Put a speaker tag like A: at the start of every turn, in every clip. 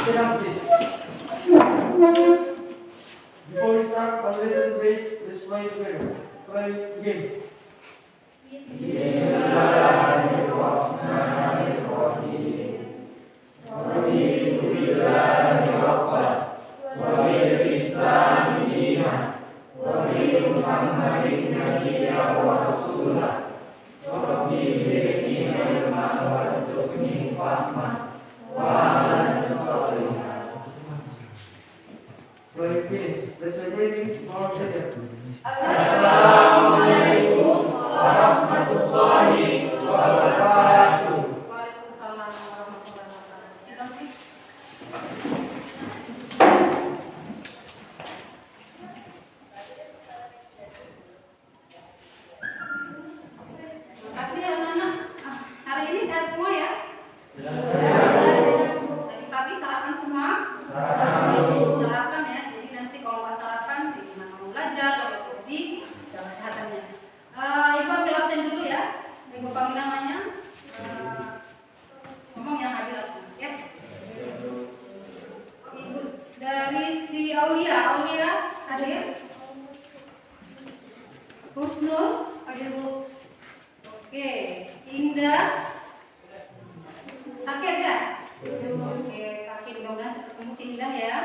A: Sit down, please. Before we start, our lesson today, let's pray together. Pray again. Pray please. Let's agree all together. Assalamualaikum warahmatullahi wabarakatuh.
B: Waalaikumsalam warahmatullahi wabarakatuh. Sidang, please. Terima kasih ya anak-anak. Hari ini sehat semua ya? Tadi pagi sarapan semua? Sarapan ya. Jadi nanti kalau nggak sarapan, gimana mau belajar? Jadi jaga kesehatannya. Ibu ambil absen dulu ya. Ibu panggil namanya. Ngomong yang hadir ya. Ibu dari si Aulia hadir. Husnul hadir Bu. Oke, Indah sakit ya? Oke, sakit, mudah-mudahan cepat sembuh si Indah ya.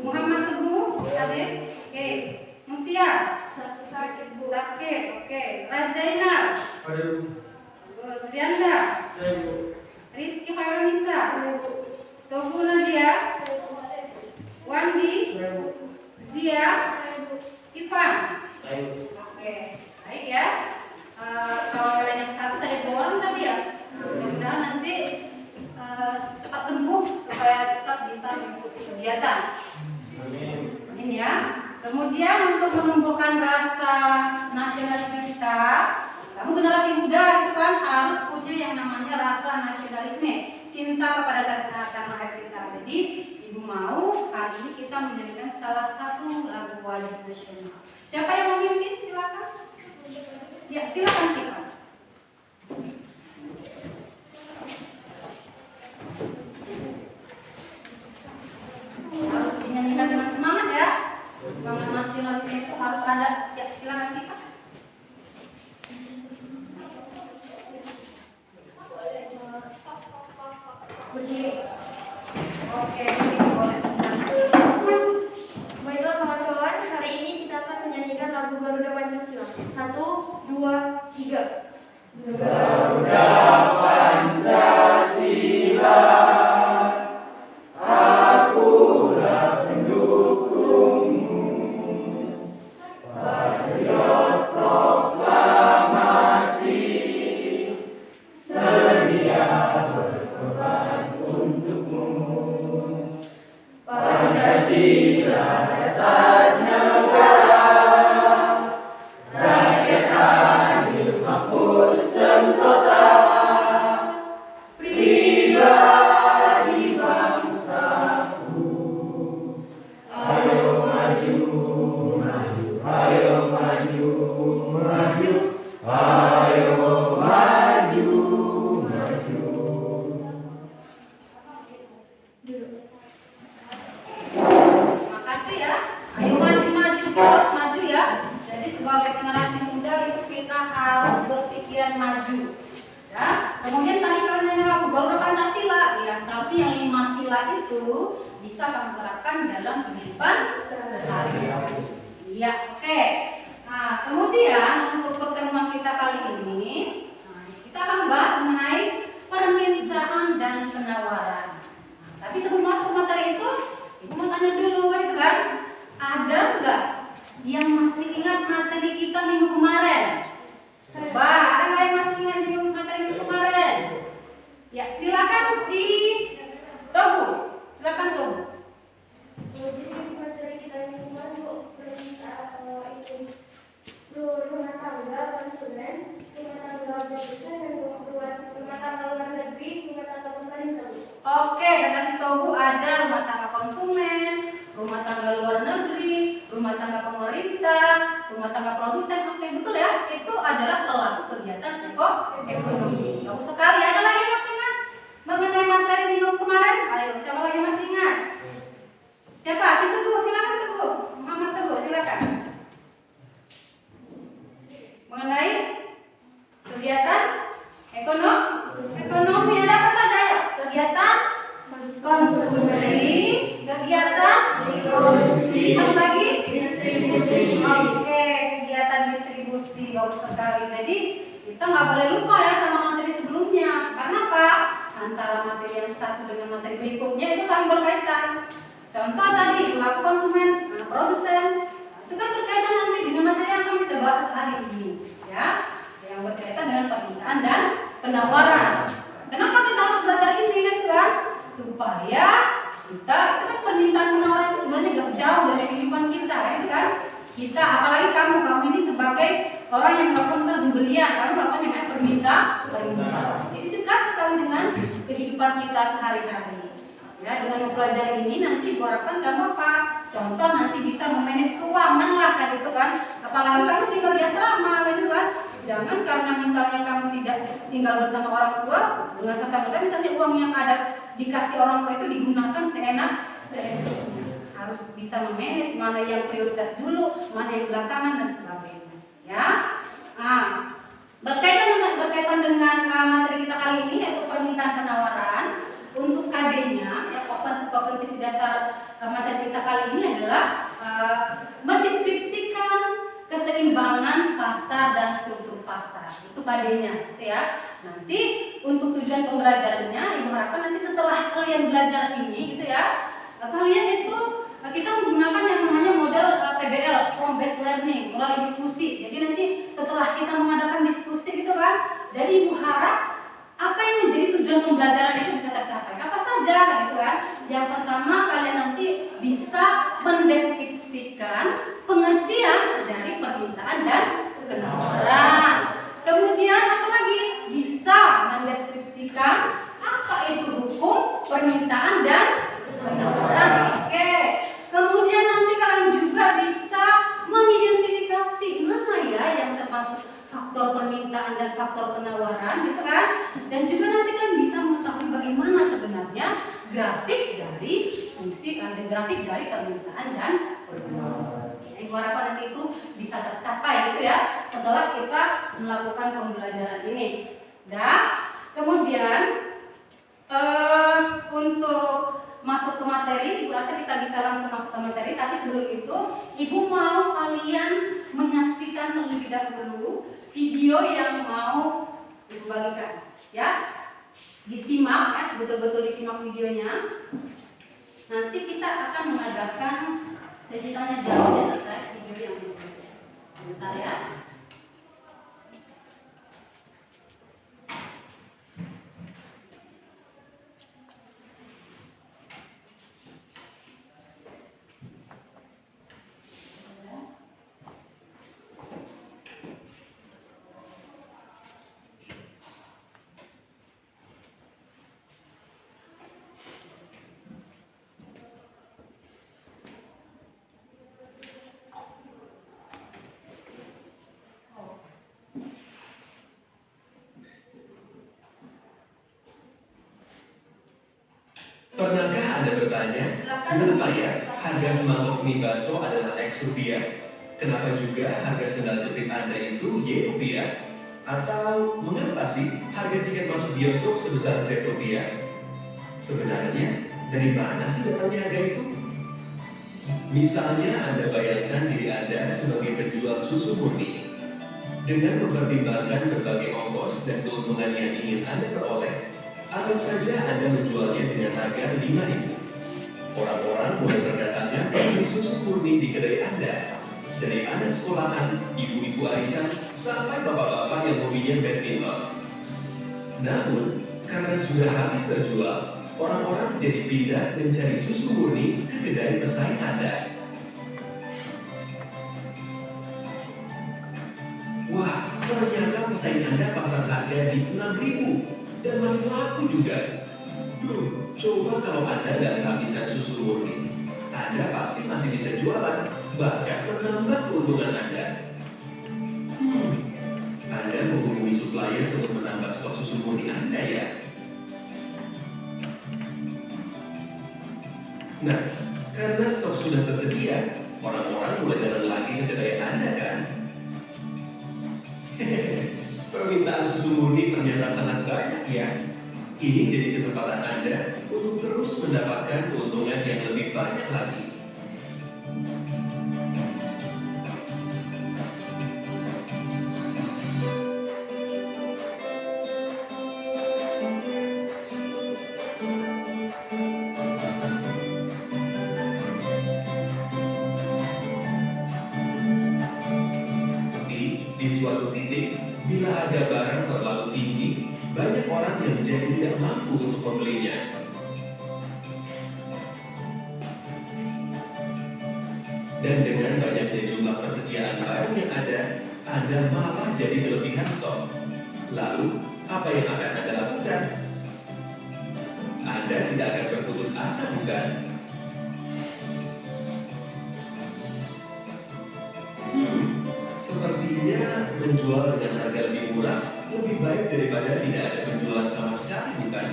B: Muhammad Teguh hadir. Oke, Mutia sakit Bu. Sakit, oke. Rajainal bagus. Rianda Rizky Khairunisa Togu Nadia Wandi Zia Ivan. Oke, baik ya. Kawan kalian yang sakit ada 2 orang tadi ya. Mudah-mudahan nanti cepat sembuh supaya tetap bisa mengikuti kegiatan. Amin ya. Kemudian untuk menumbuhkan rasa nasionalisme kita, kamu generasi muda itu kan harus punya yang namanya rasa nasionalisme, cinta kepada tanah air kita. Jadi ibu mau hari ini kita menjadikan salah satu lagu wajib nasional. Siapa yang memimpin? Silakan. Ya, silakan silakan. Harus dinyanyikan dengan semangat ya. Semangat nasionalisme itu harus ada. Ya, silakan silakan. Oke, boleh.
C: Baiklah kawan-kawan, hari ini kita akan menyanyikan lagu Garuda Pancasila. 1, 2, 3.
A: Garuda Pancasila, akulah pendukungmu. Patriot proklamasi, sedia berkorban untukmu. Pancasila dasar negara, rakyat adil makmur sentosa, pribadi bangsaku. Ayo maju, maju, ayo maju, maju, ayo maju, maju.
B: Terima kasih ya. Ayo maju-maju, kita harus maju ya. Jadi sebagai generasi muda itu kita harus berpikiran maju. Ya. Kemudian tadi kalian nyanyi lagu Garuda Pancasila. Ya, seperti yang 5 sila itu bisa kamu terapkan dalam kehidupan sehari-hari. Ya, oke. Nah, kemudian untuk pertemuan kita kali ini, kita akan membahas mengenai permintaan dan penawaran. Tapi sebelum masuk ke materi itu, ibu mau tanya dulu itu kan, ada nggak yang masih ingat materi kita minggu kemarin? Coba, ada nggak yang masih ingat materi minggu kemarin? Ya, silakan si Togu, silakan Togu.
C: Jadi materi kita ini kemarin Bu, itu rumah tangga konsumen, rumah tangga produsen, dan rumah tangga luar negeri, rumah tangga pemerintah Bu.
B: Oke, kata si Togu ada rumah tangga konsumen, rumah tangga luar negeri, rumah tangga pemerintah, rumah tangga produsen. Oke, betul ya. Itu adalah pelaku kegiatan ekonomi. Bagus sekali. Ada lagi yang masih ingat mengenai materi minggu kemarin? Ayo, siapa lagi yang masih ingat? Kegiatan ekonomi ada apa saja ya? Kegiatan konsumsi, kegiatan produksi, satu lagi distribusi. Oke, kegiatan distribusi bagus sekali. Jadi kita nggak boleh lupa ya sama materi sebelumnya. Karena apa? Antara materi yang satu dengan materi berikutnya itu saling berkaitan. Contoh tadi pelaku konsumen, produsen, itu kan berkaitan nanti dengan materi yang akan kita bahas hari ini, ya, yang berkaitan dengan permintaan dan penawaran. Kenapa kita harus belajar ini kan? Supaya kita itu kan permintaan penawaran itu sebenarnya gak jauh dari kehidupan kita, itu kan? Kita apalagi kamu ini sebagai orang yang melakukan pembelian, kamu melakukan yang namanya permintaan. Jadi dekat sekali dengan kehidupan kita sehari-hari. Ya, dengan mempelajari ini nanti diharapkan kamu apa? Contoh nanti bisa memanage keuangan lah kan itu kan. Apalagi kamu tinggal di asrama gitu kan. Jangan karena misalnya kamu tidak tinggal bersama orang tua dengan serta-merta misalnya uang yang ada dikasih orang tua itu digunakan seenak-enaknya. Harus bisa memanage mana yang prioritas dulu, mana yang belakangan dan sebagainya. Ya. Nah, berkaitan dengan materi kita kali ini yaitu permintaan penawaran. Untuk KD-nya, ya kompetensi dasar materi kita kali ini adalah mendeskripsikan keseimbangan pasar dan struktur pasar. Itu KD-nya, gitu ya. Nanti untuk tujuan pembelajarannya, ibu harapkan nanti setelah kalian belajar ini, gitu ya, kalian itu kita menggunakan yang namanya model PBL, Form Based Learning, melalui diskusi. Jadi nanti setelah kita mengadakan diskusi, gitu kan, jadi ibu harap apa yang menjadi tujuan pembelajaran itu bisa tercapai? Apa saja gitu kan? Yang pertama kalian nanti bisa mendeskripsikan pengertian dari permintaan dan penawaran. Kemudian apa lagi? Bisa mendeskripsikan apa itu hukum permintaan dan penawaran. Oke. Kemudian nanti kalian juga bisa mengidentifikasi mana ya yang termasuk faktor permintaan dan faktor penawaran gitu kan, dan juga nanti kan bisa mengetahui bagaimana sebenarnya grafik dari fungsi dan grafik dari permintaan dan penawaran. Yang harapan nanti itu bisa tercapai gitu ya setelah kita melakukan pembelajaran ini. Dan kemudian untuk masuk ke materi, ibu rasa kita bisa langsung masuk ke materi, tapi sebelum itu ibu mau kalian menyaksikan terlebih dahulu video yang mau ibu bagikan, ya. Disimak ya, betul-betul disimak videonya. Nanti kita akan mengadakan sesi tanya jawab ya terkait video yang berikutnya. Bentar ya.
D: Pernahkah Anda bertanya, kenapa ya harga semangkuk mie bakso adalah X rupiah? Kenapa juga harga sendal jepit Anda itu Y rupiah? Atau mengapa sih harga tiket masuk bioskop sebesar Z rupiah? Sebenarnya, dari mana sih datangnya harga itu? Misalnya Anda bayangkan diri Anda sebagai penjual susu murni. Dengan mempertimbangkan berbagai ongkos dan keuntungan yang ingin Anda peroleh, anggap saja Anda menjualnya dengan harga 5.000. Orang-orang mulai berdatangan membeli susu murni di kedai Anda. Dari anak sekolahan, ibu-ibu arisan, sampai bapak-bapak yang hobinya badminton. Namun, karena sudah habis terjual, orang-orang menjadi pindah mencari susu murni ke kedai pesaing Anda. Wah, ternyata pesaing Anda pasang harga di 6.000. Dan masih laku juga. Coba kalau Anda nggak kehabisan susu murni, Anda pasti masih bisa jualan, bahkan menambah keuntungan Anda. Anda menghubungi supplier untuk menambah stok susu murni Anda ya. Nah, karena stok sudah tersedia, orang-orang mulai datang lagi ke kedai Anda kan? permintaan susu murni ternyata sangat banyak ya. Ini jadi kesempatan Anda untuk terus mendapatkan keuntungan yang lebih banyak lagi. Di suatu titik, bila ada barang terlalu tinggi, banyak orang yang menjadi tidak mampu untuk membelinya. Dan dengan banyaknya jumlah persediaan barang yang ada, Anda malah jadi kelebihan stok. Lalu, apa yang akan Anda lakukan? Anda tidak akan berputus asa, bukan? Sepertinya menjual dengan harga lebih murah lebih baik daripada tidak ada penjualan sama sekali, bukan?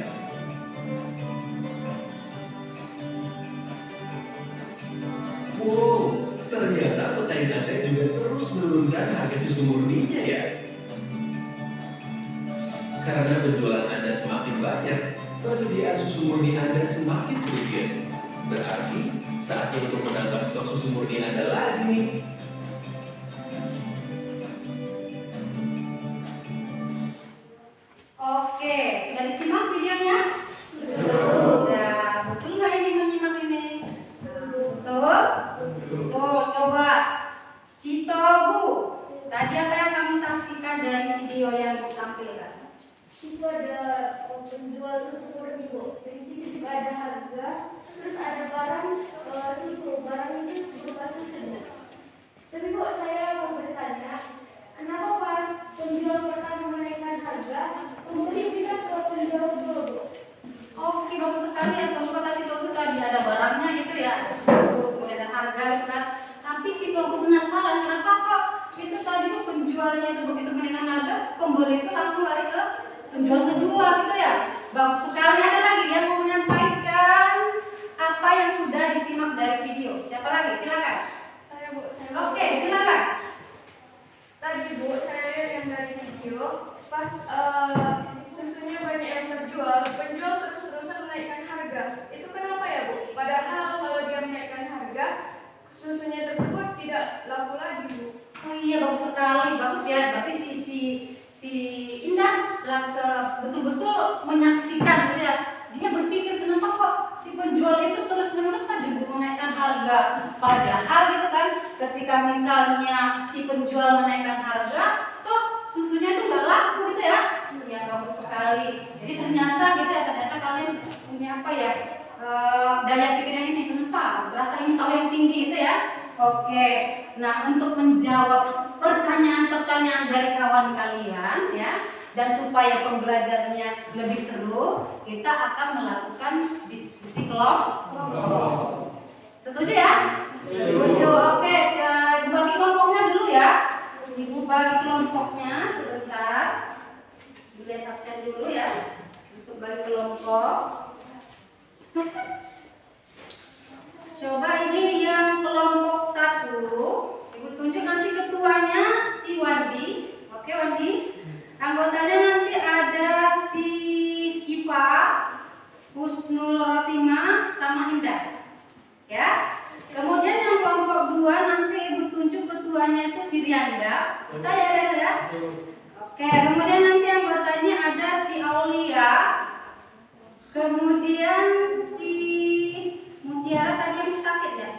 D: Wow, ternyata pesaing Anda juga terus menurunkan harga susu murninya ya. Karena penjualan Anda semakin banyak, persediaan susu murni Anda semakin sedikit. Berarti saatnya untuk menambah stok susu murni Anda lagi nih.
B: Oke, sudah disimak videonya? Sudah. Betul nggak ini menyimak ini? Betul? Tuh, coba. Sito, Bu. Tadi apa yang kamu saksikan dari video yang ditampilkan?
C: Itu ada penjual susu murni, Bu. Di sini juga ada harga, terus ada barang susu. Barang ini berupa susu. Tapi Bu, saya mau bertanya, kenapa pas penjual pertama menaikkan harga, kemudian pindah ke penjual kedua, Bu?
B: Oke, bagus sekali ya. Tunggu kata Sito itu tadi ada barangnya gitu ya. Kemudian ada harga gitu kan. Tapi Sito penasaran kenapa kok itu tadi tuh penjualnya itu begitu menaikkan harga, pembeli itu langsung lari ke penjual kedua gitu ya. Bagus sekali. Ada lagi yang mau menyampaikan apa yang sudah disimak dari video. Siapa lagi? Silakan.
C: Saya, Bu.
B: Oke, silakan.
C: Tadi, Bu, saya lihat yang dari video, pas susunya banyak yang terjual, penjual terus-terusan menaikkan harga. Itu kenapa ya, Bu? Padahal kalau dia menaikkan harga, susunya tersebut tidak laku lagi, Bu.
B: Oh iya, bagus sekali. Bagus ya. Berarti si Indah betul-betul menyaksikan gitu ya. Dia berpikir kenapa kok si penjual itu terus-menerus saja menaikkan harga. Padahal gitu kan, ketika misalnya si penjual menaikkan harga, toh susunya itu nggak laku gitu ya. Ya bagus sekali. Jadi ternyata gitu ya, ternyata kalian punya apa ya, daya pikir yang ini. Kenapa? Rasa ingin tahu yang tinggi gitu ya. Oke. Nah, untuk menjawab pertanyaan-pertanyaan dari kawan kalian ya, dan supaya pembelajarannya lebih seru, kita akan melakukan diskusi kelompok. Setuju ya? Setuju. Oke, bagi kelompoknya dulu ya. Ibu bagi kelompoknya sebentar. Lihat absen dulu ya. Untuk bagi kelompok. Coba ini yang kelompok 1. Ibu tunjuk nanti ketuanya si Wandi. Oke, Wandi. Anggotanya nanti ada si Syifa, Husnul Rotima, sama Indah. Ya. Kemudian yang kelompok 2 nanti Ibu tunjuk ketuanya itu si Rianda. Bisa ya, Rianda ya? Oke, kemudian nanti anggotanya ada si Aulia. Kemudian si Mutiara tadi yang sakit ya?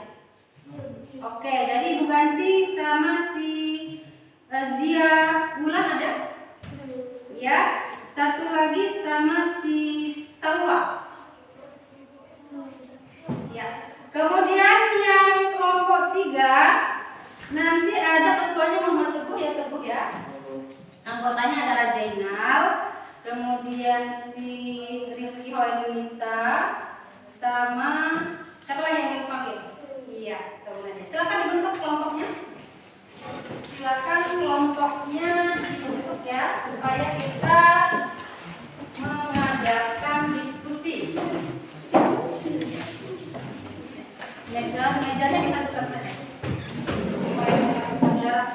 B: Oke, jadi Ibu ganti sama si Zia Bulan ada? Ya, satu lagi sama si Salwa. Ya. Kemudian yang kelompok 3 nanti ada ketuanya Muhammad Teguh ya, Teguh ya. Anggotanya ada Rajainal, kemudian si Rizky Hoenisa, sama siapa lagi yang dipanggil? Iya, teman-teman. Silakan dibentuk kelompoknya. Silakan kelompoknya dibentuk ya, supaya kita mengadakan diskusi. Mejanya kita tukar saja. Supaya jarak.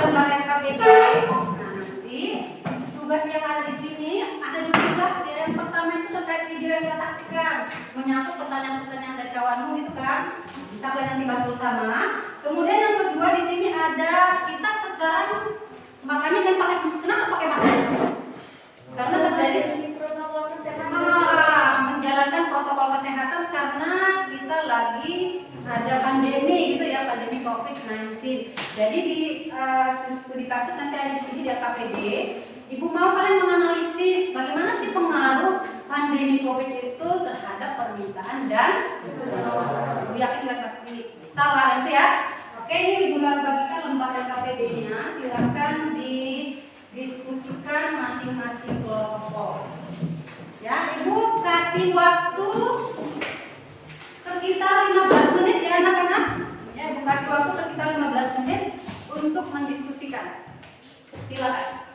B: lembar LKPD. Nah, nanti tugas yang ada di sini ada 2 tugas ya. Yang pertama itu terkait video yang kita saksikan, menyangkut pertanyaan-pertanyaan dari kawanmu gitu kan. Bisa kalian nanti bahas bersama. Kemudian yang kedua di sini ada kita sekarang makanya kan kenapa pakai masker? Karena terjadi
C: protokol kesehatan.
B: menjalankan protokol kesehatan karena kita lagi ada pandemi gitu ya, pandemi COVID-19. Jadi di kasus nanti ada di sini di KPD, Ibu mau kalian menganalisis bagaimana sih pengaruh pandemi COVID itu terhadap permintaan dan Ibu yakin kalian pasti salah itu ya. Oke, ini Ibu bagikan lembar KPD-nya, silakan didiskusikan masing-masing kelompok. Ya, Ibu kasih waktu sekitar 15 menit ya anak-anak. Ya, Ibu kasih waktu sekitar 15 menit untuk mendiskusikan. Silakan.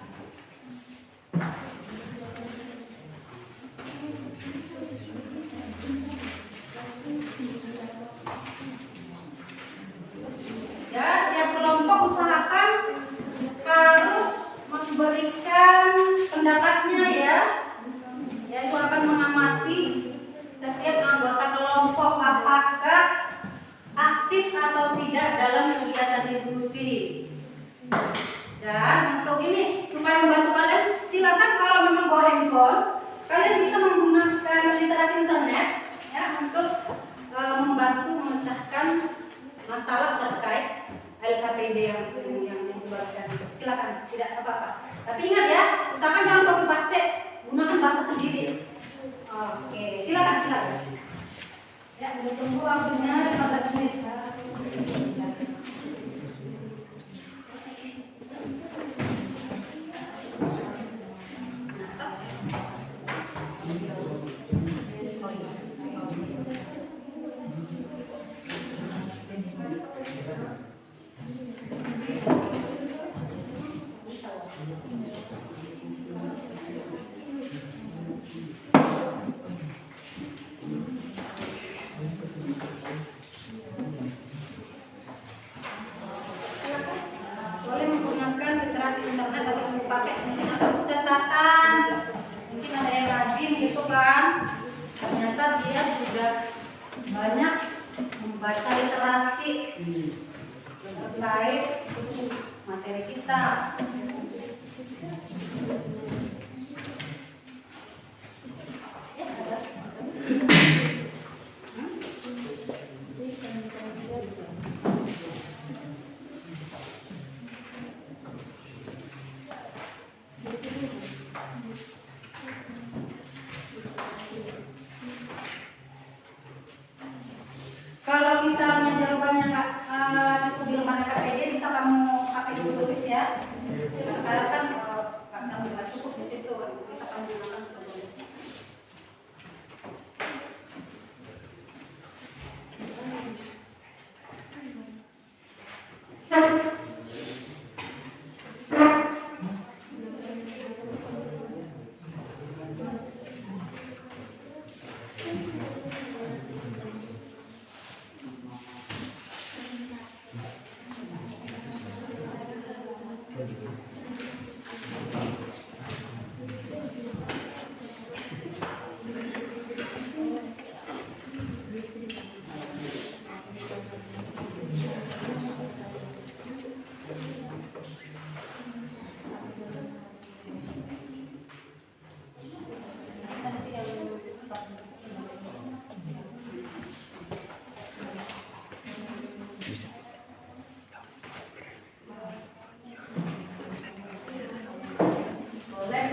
B: Ya, tiap kelompok usahakan harus memberikan pendapatnya ya. Ya, Ibu akan mengamati setiap anggota kelompok apakah aktif atau tidak dalam kegiatan diskusi. Dan untuk ini supaya membantu kalian, silakan kalau memang bawa handphone, kalian bisa menggunakan literasi internet ya untuk membantu memecahkan masalah terkait LKPD yang dibuatkan. Silakan, tidak apa-apa. Tapi ingat ya, usahakan jangan copy paste, gunakan bahasa sendiri. Oke, silakan. Ya, kita tunggu waktunya 15 menit. Boleh menggunakan literasi internet atau pakai mungkin atau catatan, mungkin ada yang rajin gitu kan. Ternyata dia sudah banyak membaca literasi terkait materi kita. Ya, ada. Kalau misalnya jawabannya nggak cukup di lembar KPD, bisa kamu pakai dulu tulis ya. Karena kan kamu nggak cukup di situ, bisa kamu gunakan untuk tulis.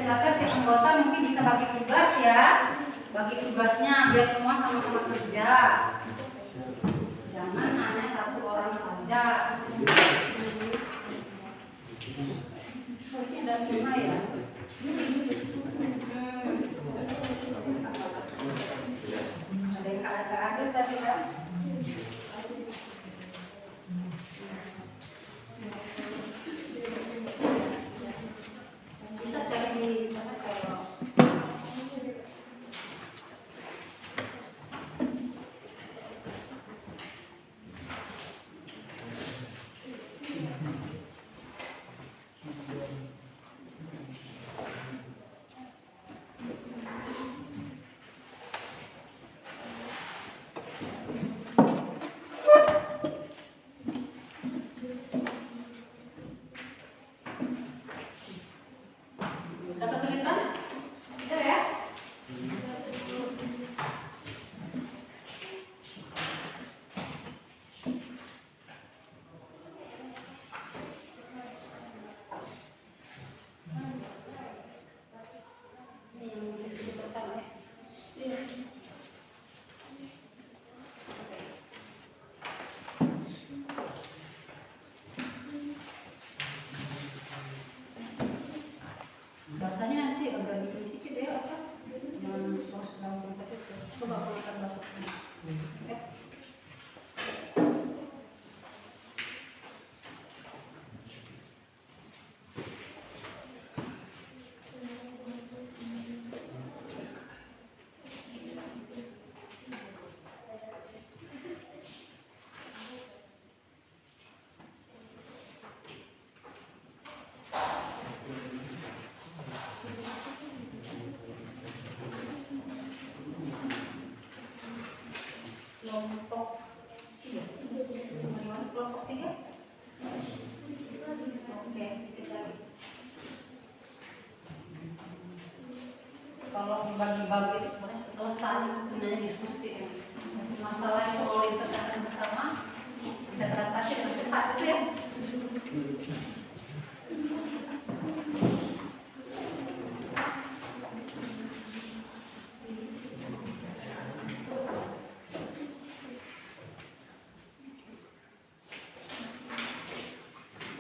B: Silakan tiap anggota mungkin bisa bagi tugas ya, bagi tugasnya biar semua sama-sama kerja. Jangan hanya satu orang saja. Ini ada 5 ya. Ada yang agak adil tadi kan? Bisa cari di mana kalau kelompok 3. Bagaimana kelompok 3? Oke, sedikit lagi. Kalau dibagi-bagi itu sebenarnya selesai sebenarnya diskusi ya. Masalah yang kalau diceritakan bersama bisa teratasi dengan cepat itu ya.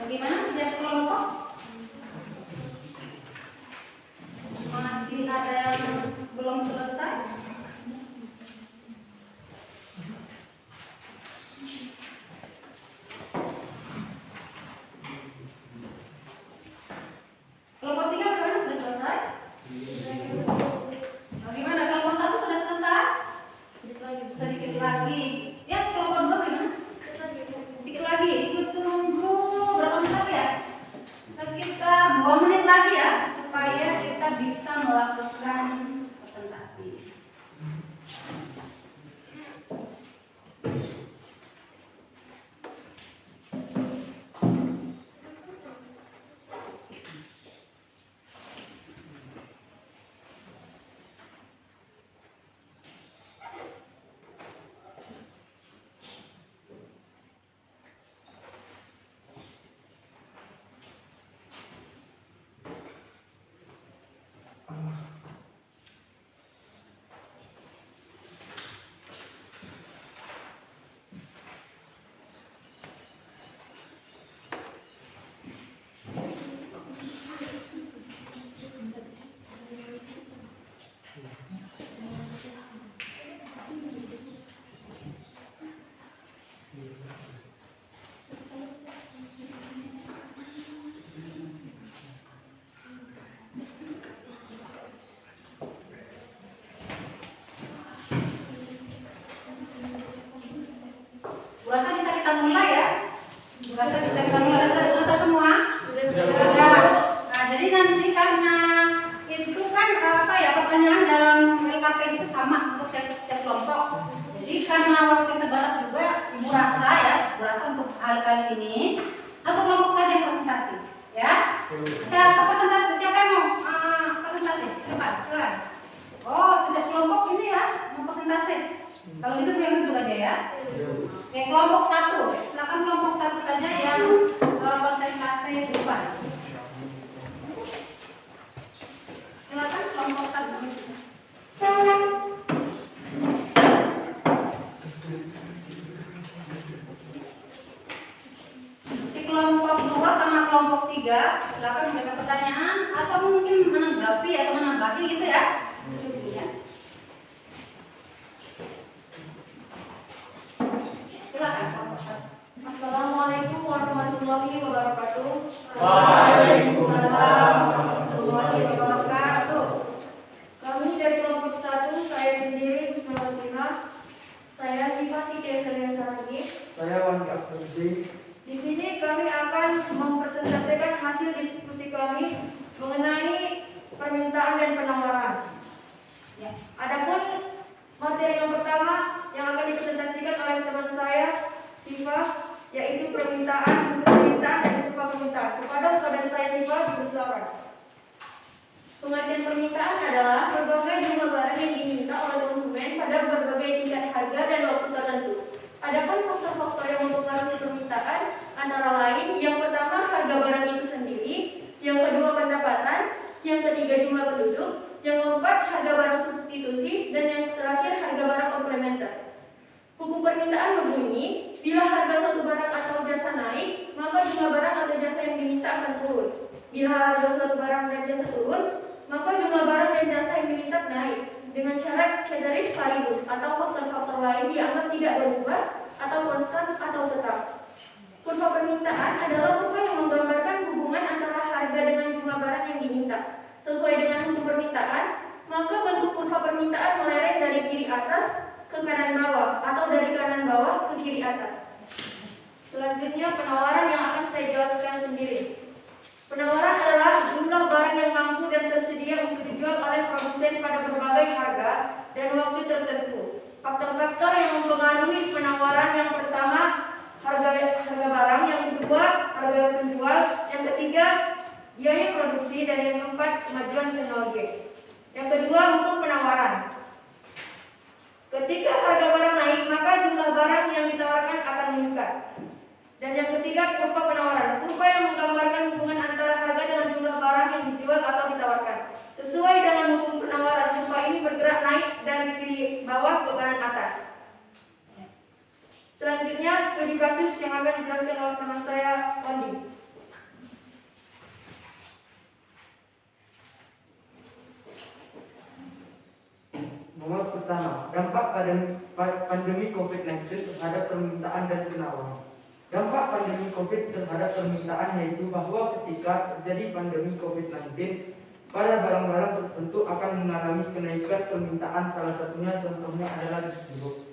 B: Bagaimana kerja kelompok? Masih ada yang belum selesai? Kelompok 3 bagaimana, sudah selesai? Bagaimana kelompok 1 sudah selesai? Sedikit lagi. Ya, kelompok 2 bagaimana? Sedikit lagi. Ikut tunggu berapa menit ya? Sekitar 2 menit lagi ya, supaya kita bisa melakukan presentasi. Rasa bisa kita mulai ya? Rasa bisa kita mulai. Rasa selesai semua? Sudah. Nah, jadi nanti karena itu kan apa ya, pertanyaan dalam LKP itu sama untuk tiap kelompok. Jadi karena waktu terbatas juga, Ibu rasa ya, Ibu rasa untuk hal kali ini satu kelompok saja yang presentasi, ya. Siapa presentasi? Siapa yang mau presentasi? Cepat, silakan. Oh, setiap kelompok ini ya mau presentasi. Kalau itu yang duduk aja ya. Oke, kelompok 1. Silakan kelompok 1 saja yang presentasi di depan. Silakan kelompok 1. Di kelompok 2 sama kelompok 3, silakan menjaga pertanyaan atau mungkin menanggapi atau menambahi gitu ya. Silakan kelompok 1.
C: Assalamualaikum warahmatullahi wabarakatuh.
B: Waalaikumsalam warahmatullahi wabarakatuh.
C: Kami dari kelompok 1, saya sendiri Bismillah. Saya Siva Siti Evelina Saragi.
A: Saya Wandi Akhtarzi.
C: Di sini kami akan mempresentasikan hasil diskusi kami mengenai permintaan dan penawaran.
B: Ya.
C: Adapun materi yang pertama yang akan dipresentasikan oleh teman saya Siva, yaitu permintaan dan upah permintaan. Kepada saudara saya Siva, dipersilakan. Pengertian permintaan adalah berbagai jumlah barang yang diminta oleh konsumen pada berbagai tingkat harga dan waktu tertentu. Adapun faktor-faktor yang mempengaruhi permintaan antara lain, yang pertama harga barang itu sendiri, yang kedua pendapatan, yang ketiga jumlah penduduk, yang keempat harga barang substitusi, dan yang terakhir harga barang komplementer. Hukum permintaan berbunyi, bila harga suatu barang atau jasa naik, maka jumlah barang atau jasa yang diminta akan turun. Bila harga suatu barang dan jasa turun, maka jumlah barang dan jasa yang diminta naik. Dengan syarat ceteris paribus atau faktor-faktor lain dianggap tidak berubah atau konstan atau tetap. Kurva permintaan adalah kurva yang menggambarkan hubungan antara harga dengan jumlah barang yang diminta. Sesuai dengan hukum permintaan, maka bentuk kurva permintaan melereng dari kiri atas ke kanan bawah atau dari kanan bawah ke kiri atas. Selanjutnya penawaran yang akan saya jelaskan sendiri. Penawaran adalah jumlah barang yang mampu dan tersedia untuk dijual oleh produsen pada berbagai harga dan waktu tertentu. Faktor-faktor yang mempengaruhi penawaran: yang pertama, harga barang; yang kedua, harga penjual; yang ketiga, biaya produksi; dan yang keempat, kemajuan teknologi. Yang kedua, hukum penawaran. Ketika harga barang naik, maka jumlah barang yang ditawarkan akan meningkat. Dan yang ketiga, kurva penawaran. Kurva yang menggambarkan hubungan antara harga dengan jumlah barang yang dijual atau ditawarkan. Sesuai dengan hukum penawaran, kurva ini bergerak naik dari kiri bawah ke kanan atas. Selanjutnya, studi kasus yang akan dijelaskan oleh teman saya, Wandi.
A: Nomor pertama, dampak pandemi COVID-19 terhadap permintaan dan penawaran. Dampak pandemi COVID terhadap permintaan yaitu bahwa ketika terjadi pandemi COVID-19, pada barang-barang tertentu akan mengalami kenaikan permintaan. Salah satunya contohnya adalah distributor.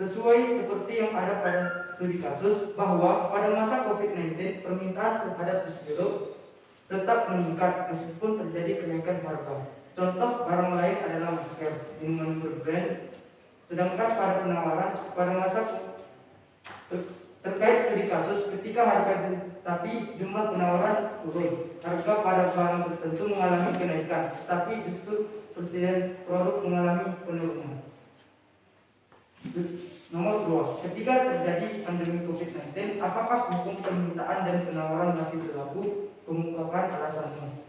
A: Sesuai seperti yang ada pada studi kasus bahwa pada masa COVID-19 permintaan terhadap distributor tetap meningkat meskipun terjadi kenaikan harga. Contoh barang lain adalah masker, minuman berbrand. Sedangkan pada penawaran pada masa terkait studi kasus, ketika harga tapi jumlah penawaran turun, harga pada barang tertentu mengalami kenaikan, tapi justru persediaan produk mengalami penurunan. Nomor 2, ketika terjadi pandemi COVID-19, apakah hukum permintaan dan penawaran masih berlaku? Kemukakan alasannya.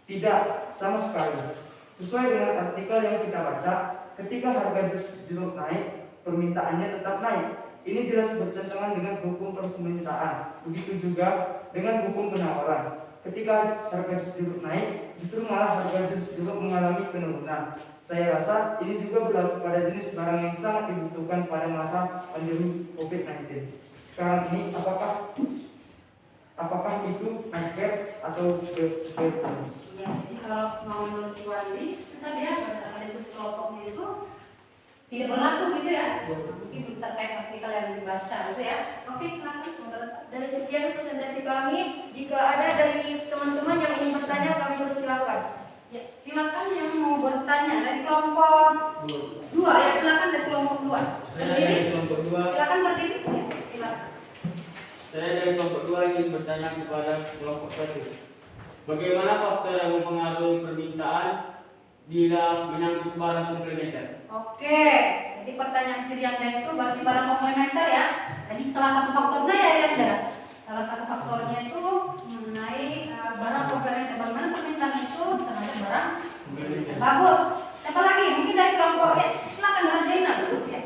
A: Tidak, sama sekali. Sesuai dengan artikel yang kita baca, ketika harga jeruk naik, permintaannya tetap naik. Ini jelas bertentangan dengan hukum permintaan. Begitu juga dengan hukum penawaran. Ketika harga jeruk naik, justru malah harga jeruk mengalami penurunan. Saya rasa ini juga berlaku pada jenis barang yang sangat dibutuhkan pada masa pandemi COVID-19. Sekarang ini, apakah itu masker atau berbrand?
B: Ya, jadi kalau mau menurut Wandi, tadi ya pada diskusi kelompoknya itu tidak berlaku gitu ya. Mungkin terkait artikel yang dibaca gitu ya. Oke, silakan moderator.
C: Dari sekian presentasi kami, jika ada dari teman-teman yang ingin bertanya, kami persilakan.
B: Ya, silakan yang mau bertanya dari kelompok 2 ya, silakan dari kelompok 2.
E: Saya dari kelompok 2.
B: Silakan berdiri. Ya, silakan.
E: Saya dari kelompok 2 ingin bertanya kepada kelompok 1. Bagaimana faktor yang mempengaruhi permintaan bila menyangkut barang komplementer?
B: Oke, jadi pertanyaan Sirianda itu berarti barang komplementer ya. Jadi salah satu faktornya ya Yanda. Salah satu faktornya itu mengenai barang komplementer. Bagaimana permintaan itu terhadap barang komplementer? Bagus. Siapa lagi? Mungkin dari kelompok ya. Silakan Rajaina dulu ya.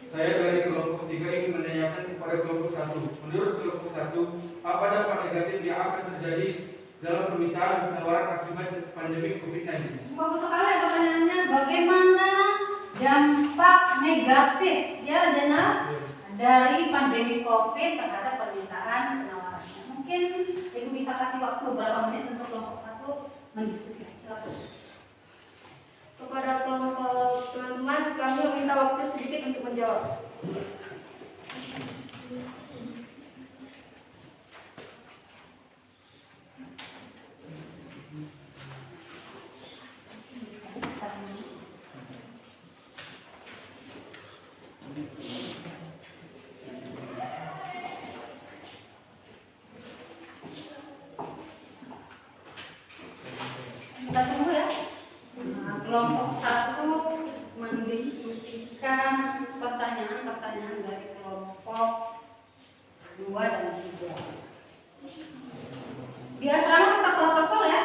F: Saya dari kelompok 3 ingin menanyakan kepada kelompok 1. Menurut kelompok 1, apa dampak negatif yang akan terjadi dalam permintaan dan penawaran akibat pandemi COVID-19?
B: Bagus sekali pertanyaannya. Bagaimana dampak negatif ya Rajaina dari pandemi COVID terhadap permintaan penawarannya? Mungkin Ibu bisa kasih waktu beberapa menit untuk kelompok 1 mendiskusikan. Silakan.
C: Kepada kelompok teman-teman, kami meminta waktu sedikit untuk menjawab.
B: Kita tunggu ya. Kelompok 1 mendiskusikan pertanyaan-pertanyaan dari kelompok 2 dan 3. Di asrama tetap protokol ya.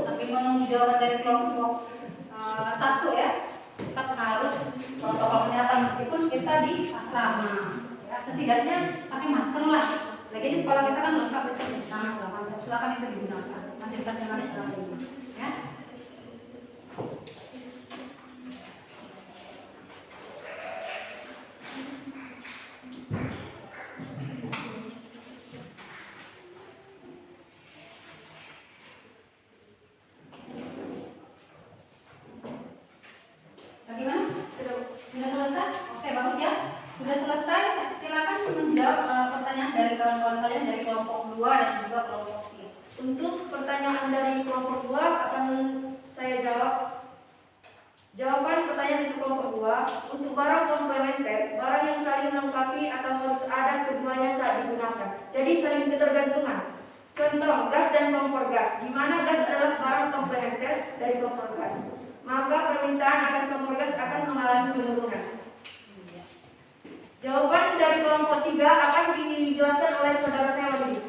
B: Sambil menunggu jawaban dari kelompok 1 ya. Tetap harus protokol kesehatan meskipun kita di asrama. Ya, setidaknya pakai masker lah. Lagi di sekolah kita kan lengkap itu sangat lengkap. Silakan itu digunakan. Fasilitas yang ada sekarang ini. Ya. Bagaimana? Sudah selesai? Oke, bagus ya. Sudah selesai. Silakan menjawab pertanyaan dari kawan-kawan kalian dari kelompok 2 dan juga kelompok 3.
C: Untuk pertanyaan dari kelompok 2 akan saya jawab. Jawaban pertanyaan untuk kelompok 2, untuk barang komplementer, barang yang saling melengkapi atau harus ada keduanya saat digunakan. Jadi saling ketergantungan. Contoh, gas dan kompor gas. Di mana gas adalah barang komplementer dari kompor gas. Maka permintaan akan kompor gas akan mengalami penurunan. Jawaban dari kelompok 3 akan dijelaskan oleh saudara saya lagi.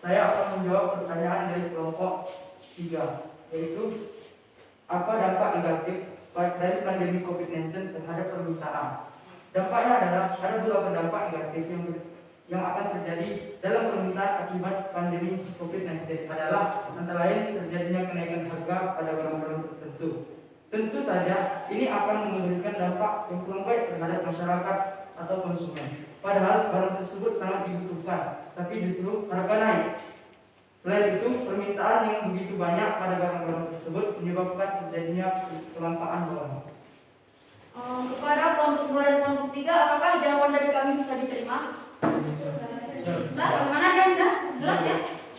A: Saya akan menjawab pertanyaan dari kelompok 3, yaitu apa dampak negatif dari pandemi COVID-19 terhadap permintaan. Dampaknya adalah ada beberapa dampak negatif yang akan terjadi dalam permintaan akibat pandemi COVID-19 adalah antara lain terjadinya kenaikan harga pada barang-barang tertentu. Tentu saja ini akan memberikan dampak yang kurang baik terhadap masyarakat atau konsumen. Padahal barang tersebut sangat dibutuhkan, tapi justru harga naik. Selain itu, permintaan yang begitu banyak pada barang-barang tersebut menyebabkan terjadinya kelangkaan barang.
C: Kepada kelompok 2 dan kelompok 3, apakah jawaban dari kami bisa diterima?
B: Bisa, bagaimana dia enggak? Jelas ya?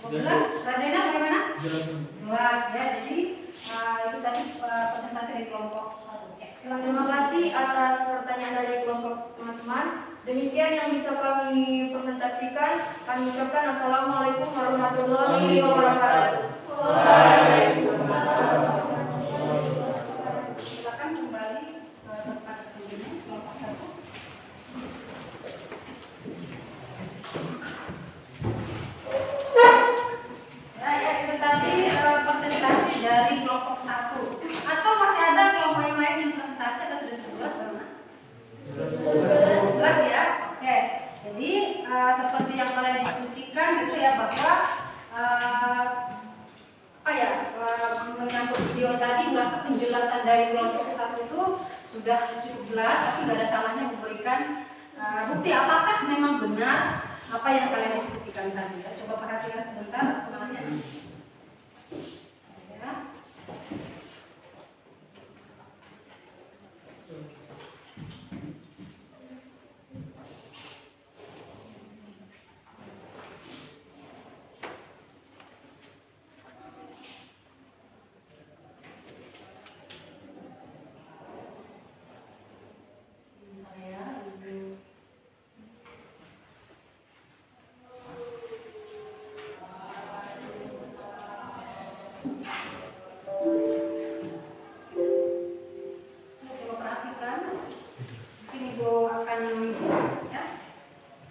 B: Jelas. Rajana bagaimana? Jelas ya. Jadi itu tadi presentasi dari kelompok 1. Oke, silakan.
C: Terima kasih atas pertanyaan dari kelompok teman-teman. Demikian yang bisa kami presentasikan. Kami ucapkan Assalamualaikum warahmatullahi wabarakatuh.
B: Silakan kembali ke tempat sebelumnya, kelompok 1. Ya, itu tadi presentasi dari kelompok 1. Atau masih ada kelompok yang lain yang presentasi atau sudah cukup jelas, Bang? Jelas ya. Oke. Jadi seperti yang kalian diskusikan gitu ya, bahwa menyambut video tadi, merasa penjelasan dari kelompok 1 itu sudah cukup jelas, tapi nggak ada salahnya memberikan bukti apakah memang benar apa yang kalian diskusikan tadi. Ya, coba perhatikan sebentar sebenarnya. Ya. Coba perhatikan. Mungkin Ibu akan ya.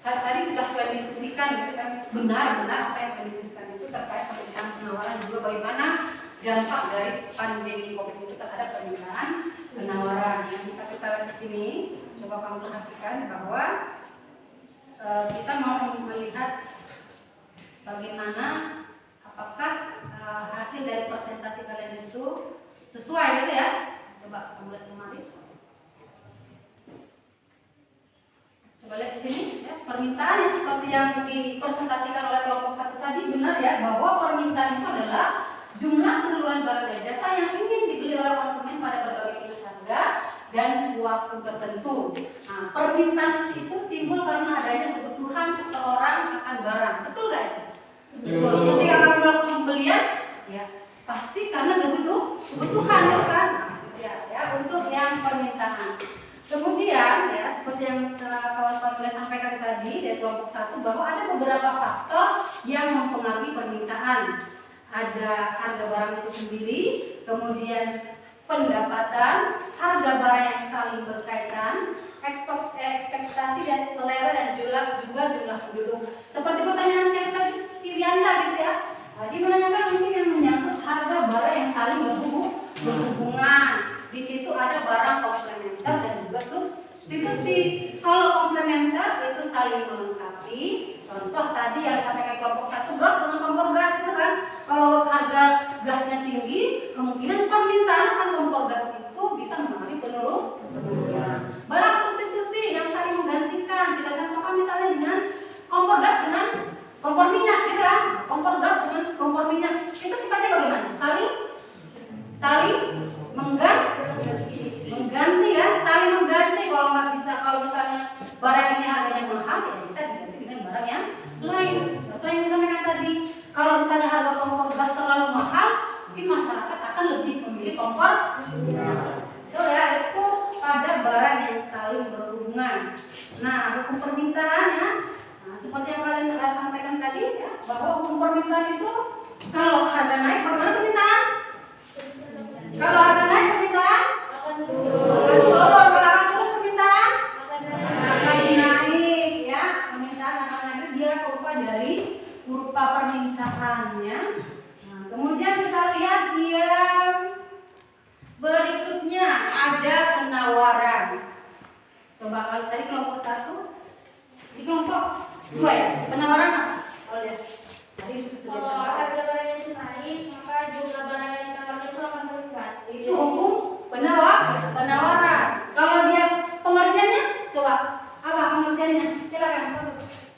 B: Tadi sudah kalian diskusikan gitu kan, benar-benar apa yang kalian diskusikan itu terkait permintaan penawaran, juga bagaimana dampak dari pandemi COVID itu terhadap permintaan penawaran. Yang bisa kita lihat di sini, coba kamu perhatikan bahwa kita mau melihat bagaimana apakah hasil dari presentasi kalian itu sesuai gitu ya. Coba kamu lihat kembali. Coba lihat di sini ya, permintaan yang seperti yang dipresentasikan oleh kelompok 1 tadi benar ya, bahwa permintaan itu adalah jumlah keseluruhan barang dan jasa yang ingin dibeli oleh konsumen pada berbagai jenis harga dan waktu tertentu. Nah, permintaan itu timbul karena adanya kebutuhan seseorang akan barang. Betul nggak itu? Betul. Ketika kamu melakukan pembelian, ya pasti karena kebutuhan ya kan? Ya, untuk yang permintaan. Kemudian ya seperti yang kawan-kawan kalian sampaikan tadi dari kelompok 1, bahwa ada beberapa faktor yang mempengaruhi permintaan. Ada harga barang itu sendiri, kemudian pendapatan, harga barang yang saling berkaitan, ekspektasi dan selera, dan juga jumlah penduduk. Seperti pertanyaan Sirianda gitu ya. Tadi menanyakan mungkin yang menyangkut harga barang yang saling berhubungan. Di situ ada barang komplementer dan juga substitusi. Kalau komplementer itu saling melengkapi. Contoh tadi yang disampaikan kelompok 1, gas dengan kompor gas itu kan. Kalau harga gasnya tinggi, kemungkinan permintaan akan kompor gas itu bisa mengalami penurunan. Barang substitusi yang saling menggantikan, kita contohkan misalnya dengan kompor gas dengan kompor minyak gitu kan. Kompor gas dengan kompor minyak itu sifatnya bagaimana? Saling mengganti kan, saling mengganti. Kalau nggak bisa, kalau misalnya barang ini harganya mahal, ya bisa diganti dengan barang yang lain. Contoh yang disampaikan tadi, hukum permintaan ya. Nah, seperti yang kalian sampaikan tadi ya, bahwa hukum permintaan itu kalau harga naik bagaimana permintaan? Kalau harga naik permintaan
C: akan
B: akan
C: turun.
B: turun. Kalau akan turun permintaan
C: Akan
B: akan
C: naik.
B: naik ya. Permintaan akan naik, dia kurva dari kurva permintaannya. Nah, kemudian kita lihat yang berikutnya ada penawaran. Coba kalau tadi kelompok 1, di kelompok 2 ya, penawaran apa? Oh lihat, tadi sudah
C: Kalau
B: sampaikan.
C: harga barang itu naik, maka jumlah barang yang ditawarkan itu akan meningkat.
B: Itu hukum penawaran. Kalau dia pengertiannya, coba apa pengertiannya? Silakan.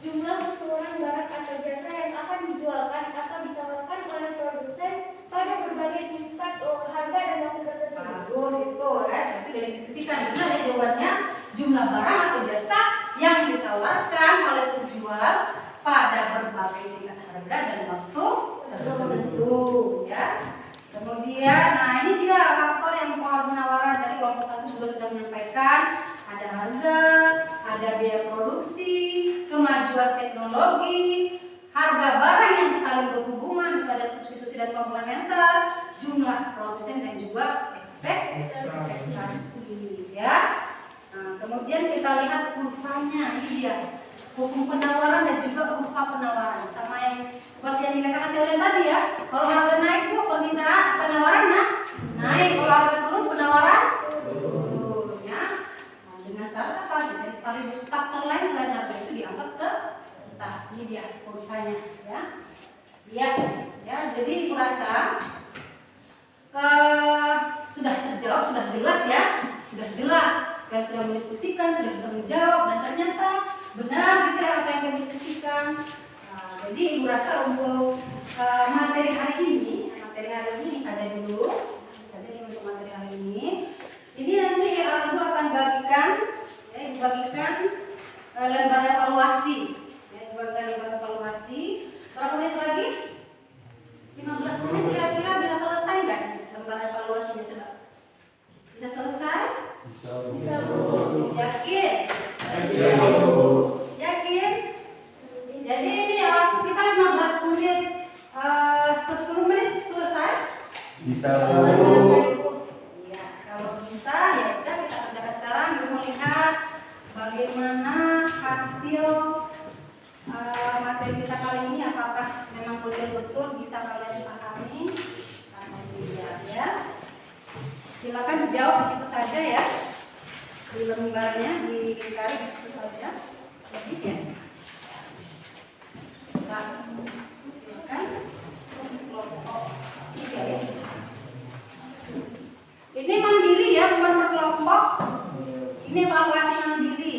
C: Jumlah keseluruhan barang atau jasa yang akan dijualkan atau ditawarkan oleh produsen pada berbagai tingkat harga dan waktu tertentu.
B: Bagus itu ya, itu sudah diskusikan. Benar ya jawabannya, jumlah barang atau jasa yang ditawarkan oleh penjual pada berbagai tingkat harga dan waktu tertentu ya. Kemudian, nah ini dia faktor yang mempengaruhi penawaran. Tadi kelompok 1 juga sudah menyampaikan ada harga, ada biaya produksi, kemajuan teknologi, harga barang yang saling berhubungan, itu ada substitusi dan komplementer, jumlah produsen dan juga ekspektasi ya. Nah, kemudian kita lihat kurvanya, ini dia hukum penawaran dan juga kurva penawaran, sama yang seperti yang dikatakan Selen tadi ya. Kalau harga naik bu, permintaan penawaran naik, kalau harga turun penawaran turun ya. Nah, dengan syarat apa? Jadi sekaligus faktor lain selain harga itu dianggap tetap. Ini dia kurvanya ya. Lihat ya, jadi merasa sudah terjawab, sudah jelas ya, sudah jelas. Kalian sudah mendiskusikan, sudah bisa menjawab, dan ternyata benar gitu ya apa yang kita diskusikan. Nah, jadi ibu rasa untuk materi hari ini saja dulu, untuk materi hari ini. Ini nanti ibu akan bagikan, ya, ibu bagikan lembar evaluasi, ya, ibu bagikan lembar evaluasi. Berapa menit lagi? 15 menit kira-kira bisa selesai nggak lembar evaluasinya coba? Bisa selesai?
C: Bisa bu.
B: Yakin? Yakin? Jadi ini waktu kita 15 menit, 10 menit selesai?
C: Bisa bu.
B: Ya, kalau bisa ya udah kita kerjakan sekarang. Kita melihat bagaimana hasil materi kita kali ini, apakah memang betul-betul bisa kalian pahami atau tidak ya. Silakan dijawab di situ saja ya, di lembarnya dilingkari di situ saja. Jadi ya, silakan. Ini mandiri ya, bukan berkelompok. Ini evaluasi mandiri.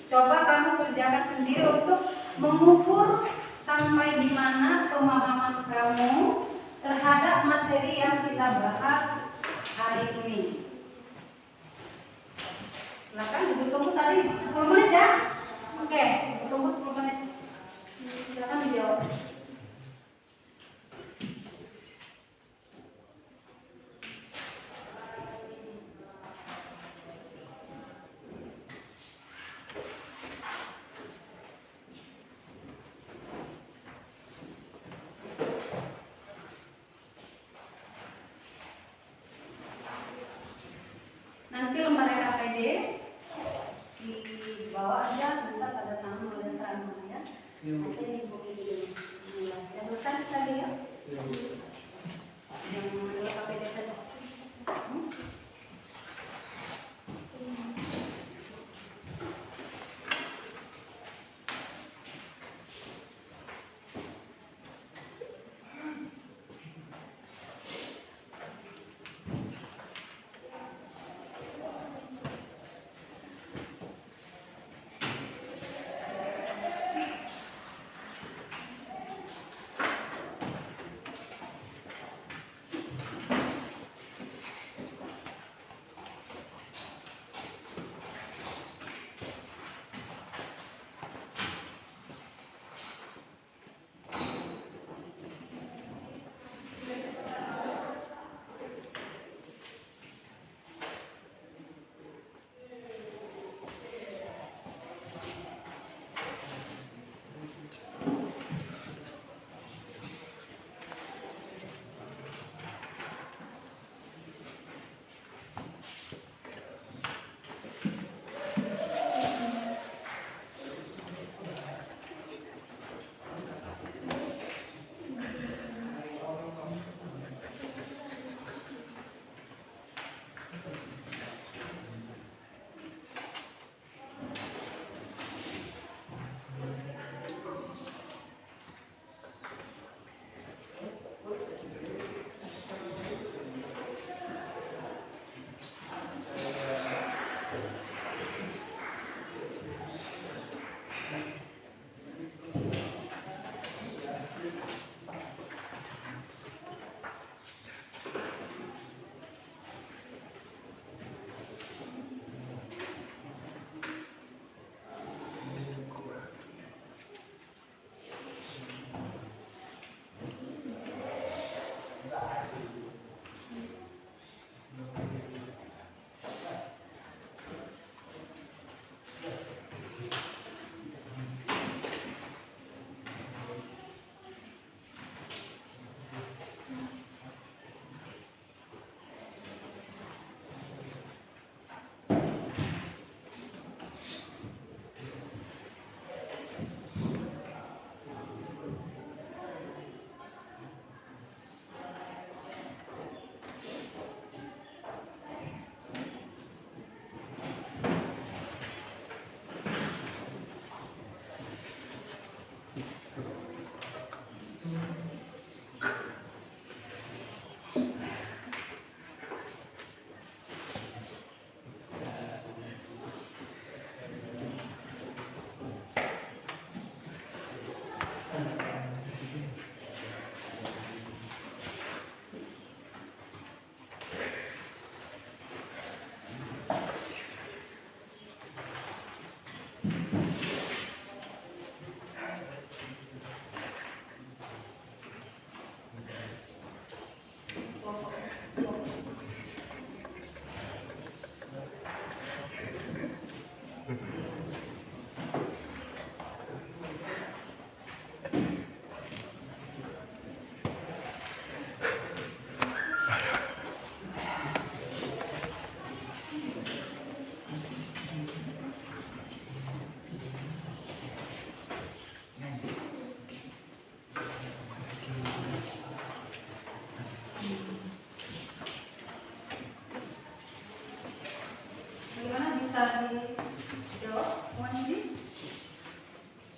B: Coba kamu kerjakan sendiri untuk mengukur sampai di mana pemahaman kamu terhadap materi yang kita bahas hari ini. Silakan ibu tunggu tadi 10 menit ya. Oke, ibu tunggu 10 menit. Silakan dijawab. Nanti lembar KPD di bawah aja, bentar pada tangan oleh serama ya. Nanti ini buku ini dulu. Ya selesai tadi ya. Yang adalah KPD tadi.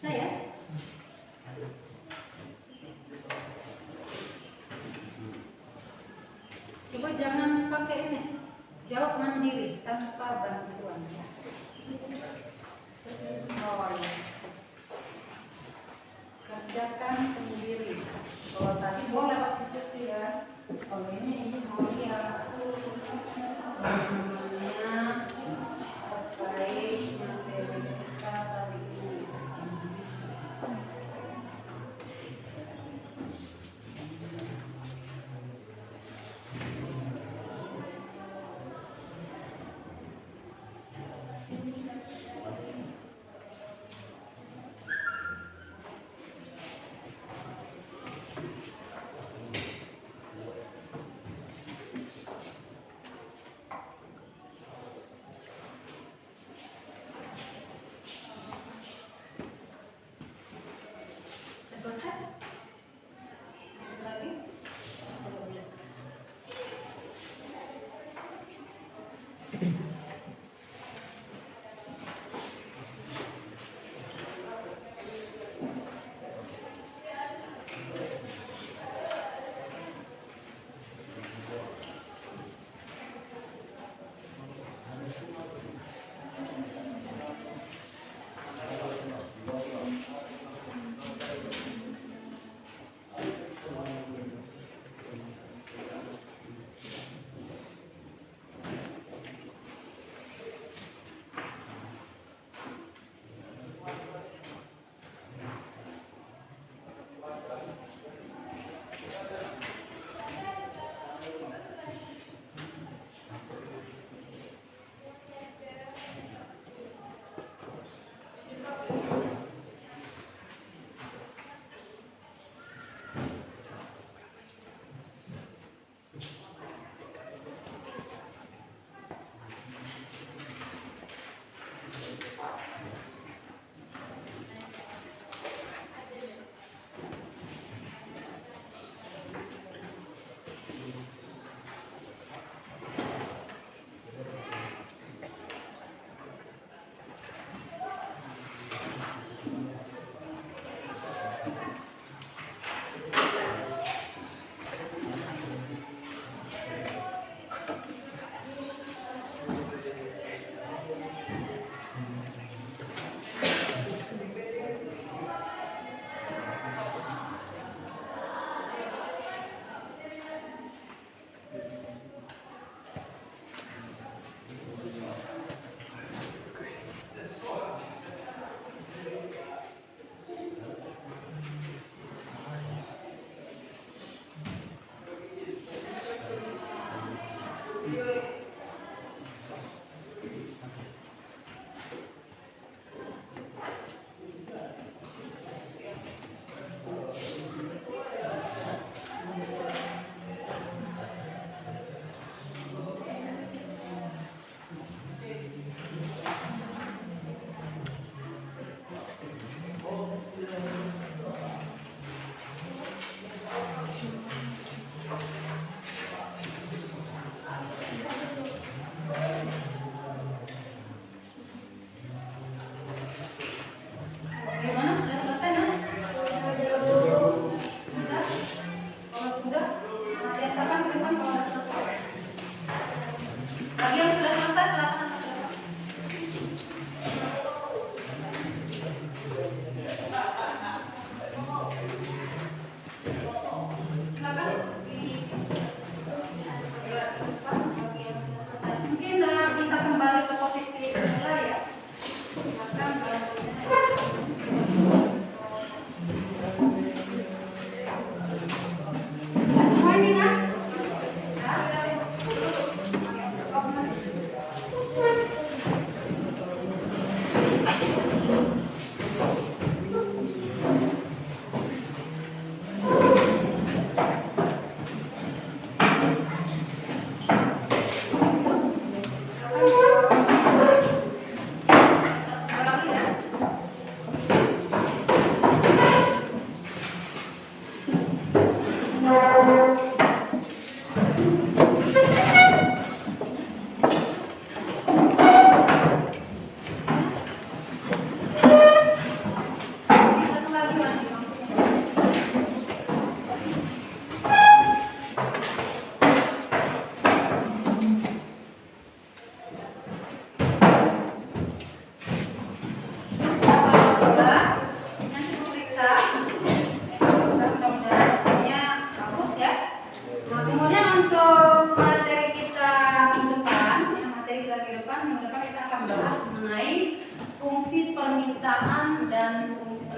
B: Saya? Coba jangan pakai ini. Jawab mandiri tanpa bantuan. Oh, ya. Kerjakan sendiri. Kalau tadi boleh pas diskusi ya. Kalau ini mau dia namanya terkait materi kita tadi ini. Selesai? Ada lagi? Coba lihat.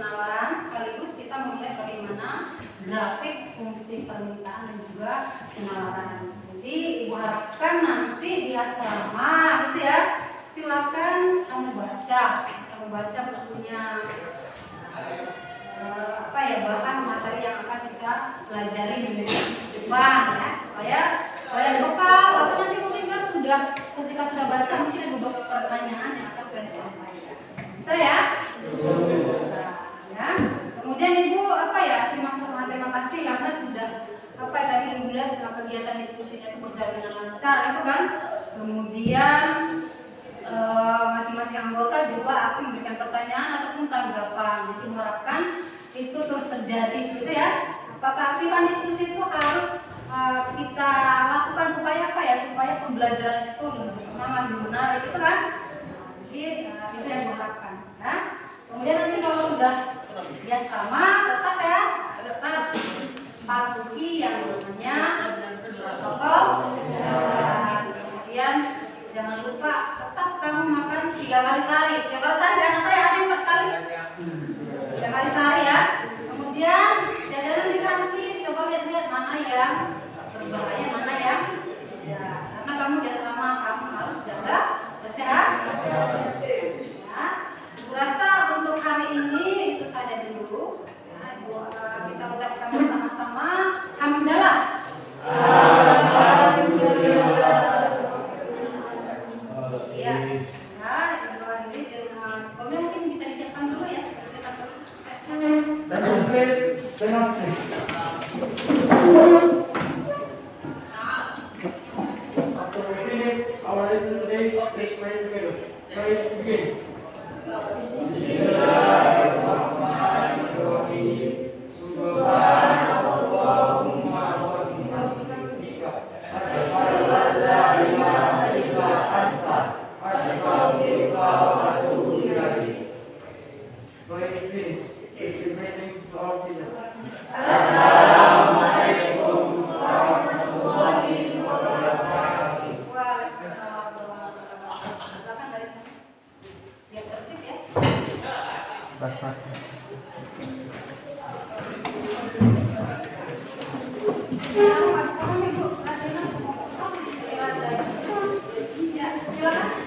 B: penawaran sekaligus kita melihat bagaimana grafik fungsi permintaan dan juga penawaran. Jadi ibu harapkan nanti di asrama gitu ya, silakan kamu baca bukunya, bahas materi yang akan kita pelajari di minggu depan ya, supaya bekal atau nanti mungkin ketika sudah baca mungkin ada beberapa pertanyaan yang akan kalian sampaikan. Bisa ya? Bisa. Ya. Kemudian ibu terima kasih karena sudah tadi ibu lihat kegiatan diskusinya itu berjalan dengan lancar itu kan. Kemudian masing-masing anggota juga akan memberikan pertanyaan ataupun tanggapan. Jadi ibu harapkan itu terus terjadi gitu ya. Keaktifan diskusi itu harus kita lakukan supaya supaya pembelajaran itu lebih bersemangat, lebih menarik itu kan. Jadi itu yang diharapkan ya. Kemudian nanti kalau sudah di asrama tetap patuhi yang namanya protokol kesehatan. Kemudian jangan lupa tetap kamu makan 3 kali sehari. 3 kali sehari jangan ada 4 kali. 3 kali sehari ya. Kemudian jajanan di kantin coba lihat mana yang berbahaya, mana yang ya. Karena kamu di asrama kamu harus jaga kesehatan. Ya. Ibu rasa untuk hari ini itu saja dulu. Ya, Ibu, kita ucapkan bersama-sama hamdalah. Alhamdulillah. Iya. Nah, Ibu akhiri dengan sebelumnya mungkin bisa disiapkan dulu ya.
A: Dan please, tenang please. After we finish our lesson today, let's pray together. Pray begin. Bismillahirrahmanirrahim. Subhanallahumma wa bihamdika, asyhadu an la ilaha illa anta, astaghfiruka wa atubu ilaik. Pray please. It's remaining to our children. Assalamualaikum warahmatullahi wabarakatuh.
B: Waalaikumsalam warahmatullahi wabarakatuh. Silakan dari sana. Biar tertib ya.
A: Pas.
B: Sama Ibu. Ya, silakan.